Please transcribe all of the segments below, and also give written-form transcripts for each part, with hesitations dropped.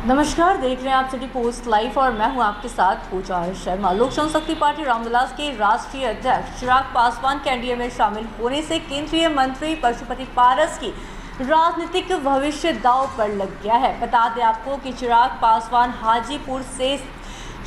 नमस्कार, देख रहे हैं आप सिटी पोस्ट लाइव और मैं हूं आपके साथ पूजा शर्मा। लोक जनशक्ति पार्टी रामविलास के राष्ट्रीय अध्यक्ष चिराग पासवान के एनडीए में शामिल होने से केंद्रीय मंत्री पशुपति पारस की राजनीतिक भविष्य दांव पर लग गया है। बता दें आपको कि चिराग पासवान हाजीपुर से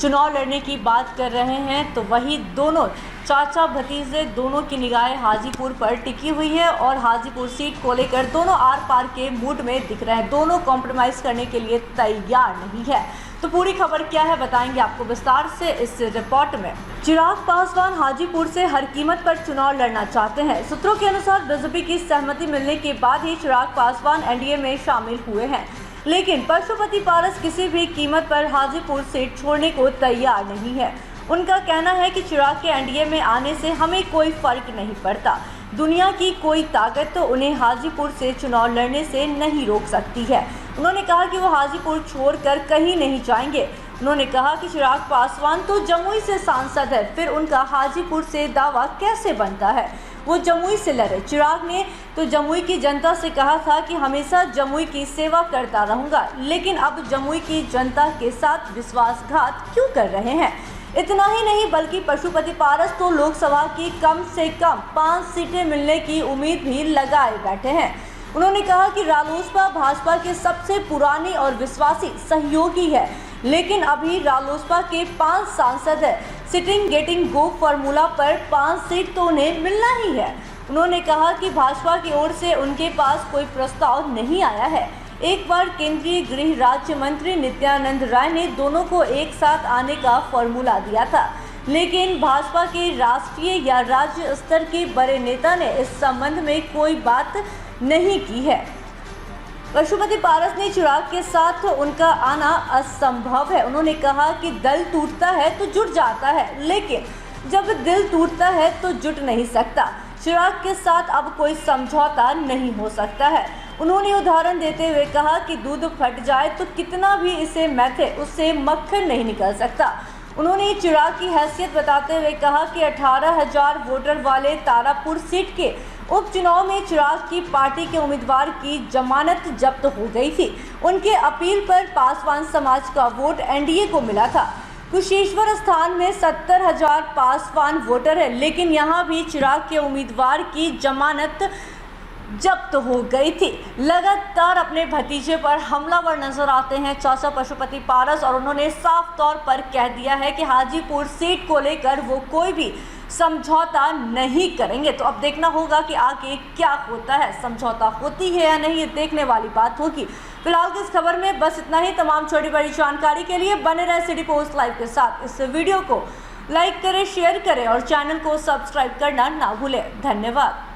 चुनाव लड़ने की बात कर रहे हैं, तो वही दोनों चाचा भतीजे दोनों की निगाहें हाजीपुर पर टिकी हुई है और हाजीपुर सीट को लेकर दोनों आर पार के मूड में दिख रहे हैं। दोनों कॉम्प्रोमाइज़ करने के लिए तैयार नहीं है। तो पूरी खबर क्या है बताएंगे आपको विस्तार से इस रिपोर्ट में। चिराग पासवान हाजीपुर से हर कीमत पर चुनाव लड़ना चाहते हैं। सूत्रों के अनुसार बीजेपी की सहमति मिलने के बाद ही चिराग पासवान एनडीए में शामिल हुए हैं, लेकिन पशुपति पारस किसी भी कीमत पर हाजीपुर सीट छोड़ने को तैयार नहीं है। उनका कहना है कि चिराग के एनडीए में आने से हमें कोई फर्क नहीं पड़ता। दुनिया की कोई ताकत तो उन्हें हाजीपुर से चुनाव लड़ने से नहीं रोक सकती है। उन्होंने कहा कि वो हाजीपुर छोड़कर कहीं नहीं जाएंगे। उन्होंने कहा कि चिराग पासवान तो जमुई से सांसद है, फिर उनका हाजीपुर से दावा कैसे बनता है? वो जमुई से लड़े। चिराग ने तो जमुई की जनता से कहा था कि हमेशा जमुई की सेवा करता रहूंगा, लेकिन अब जमुई की जनता के साथ विश्वासघात क्यों कर रहे हैं? इतना ही नहीं बल्कि पशुपति पारस तो लोकसभा की कम से कम 5 सीटें मिलने की उम्मीद भी लगाए बैठे हैं। उन्होंने कहा कि रालोसपा भाजपा के सबसे पुरानी और विश्वासी सहयोगी है, लेकिन अभी रालोसपा के 5 सांसद है। सिटिंग गेटिंग गो फार्मूला पर 5 सीट तो उन्हें मिलना ही है। उन्होंने कहा कि भाजपा की ओर से उनके पास कोई प्रस्ताव नहीं आया है। एक बार केंद्रीय गृह राज्य मंत्री नित्यानंद राय ने दोनों को एक साथ आने का फॉर्मूला दिया था, लेकिन भाजपा के राष्ट्रीय या राज्य स्तर के बड़े नेता ने इस संबंध में कोई बात नहीं की है। पशुपति पारस ने चिराग के साथ उनका आना असंभव है। उन्होंने कहा कि दल टूटता है तो जुट जाता है, लेकिन जब दिल टूटता है तो जुट नहीं सकता। चिराग के साथ अब कोई समझौता नहीं हो सकता है। उन्होंने उदाहरण देते हुए कहा कि दूध फट जाए तो कितना भी इसे मैथे, उससे मक्खन नहीं निकल सकता। उन्होंने चिराग की हैसियत बताते हुए कहा कि 18,000 वोटर वाले तारापुर सीट के उपचुनाव में चिराग की पार्टी के उम्मीदवार की जमानत जब्त हो गई थी। उनके अपील पर पासवान समाज का वोट एनडीए को मिला था। कुशेश्वर स्थान में 70,000 पासवान वोटर है, लेकिन यहाँ भी चिराग के उम्मीदवार की जमानत जब्त हो गई थी। लगातार अपने भतीजे पर हमलावर नजर आते हैं चाचा पशुपति पारस, और उन्होंने साफ तौर पर कह दिया है कि हाजीपुर सीट को लेकर वो कोई भी समझौता नहीं करेंगे। तो अब देखना होगा कि आगे क्या होता है, समझौता होती है या नहीं, ये देखने वाली बात होगी। फिलहाल इस खबर में बस इतना ही। तमाम छोटी बड़ी जानकारी के लिए बने रहे सिटी पोस्ट लाइव के साथ। इस वीडियो को लाइक करें, शेयर करें और चैनल को सब्सक्राइब करना ना भूलें। धन्यवाद।